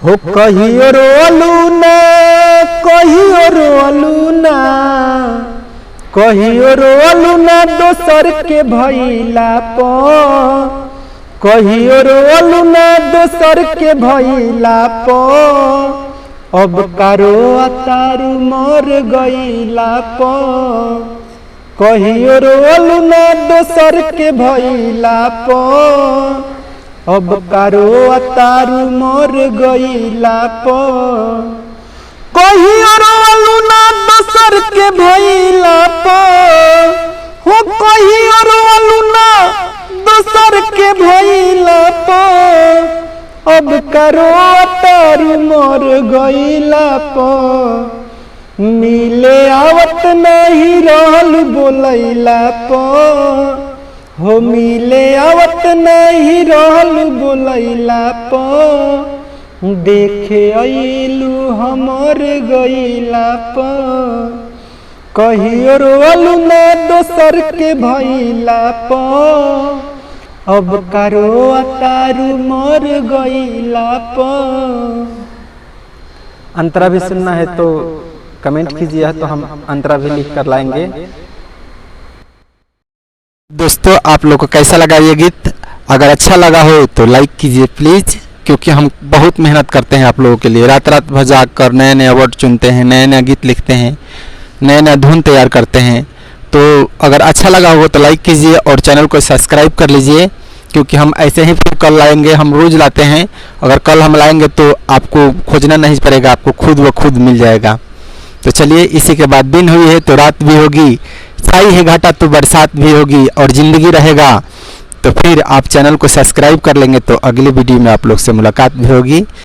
हो कहियो रोलू ना कहियो रोलू ना कहियो रोलू ना दोसर के भइला प कहियो रोलू ना दोसर के भइला प अब कारो तारू मर गइला प कहियो रोलू ना दोसर के भइला प अब कारो तारू मर गइला प कहियो रोलू ना दोसर के भइला प हो कहियो रोलू ना दोसर के भइला प अब कारो तारू मर गइला प मिले आवत नहीं रहल बोलैला प हो मिले आवत नहीं रहल बोलैला प देखे अइलू हमर गइला प कहियो रोलू ना दोसर के भइला प अब कारो तारू मर गइला प। अंतरा भी सुनना है तो कमेंट कीजिए, तो हम अंतरा भी लिख कर लाएंगे। दोस्तों आप लोग को कैसा लगा ये गीत? अगर अच्छा लगा हो तो लाइक कीजिए प्लीज़, क्योंकि हम बहुत मेहनत करते हैं आप लोगों के लिए। रात रात भर जाग कर नए नए वर्ड चुनते हैं, नए नए गीत लिखते हैं, नए नए धुन तैयार करते हैं। तो अगर अच्छा लगा हो तो लाइक कीजिए और चैनल को सब्सक्राइब कर लीजिए, क्योंकि हम ऐसे ही फिर कल लाएंगे। हम रोज़ लाते हैं, अगर कल हम लाएंगे तो आपको खोजना नहीं पड़ेगा, आपको खुद व खुद मिल जाएगा। तो चलिए, इसी के बाद दिन हुई है तो रात भी होगी, छाई है घाटा तो बरसात भी होगी, और ज़िंदगी रहेगा तो फिर आप चैनल को सब्सक्राइब कर लेंगे तो अगली वीडियो में आप लोग से मुलाकात भी होगी।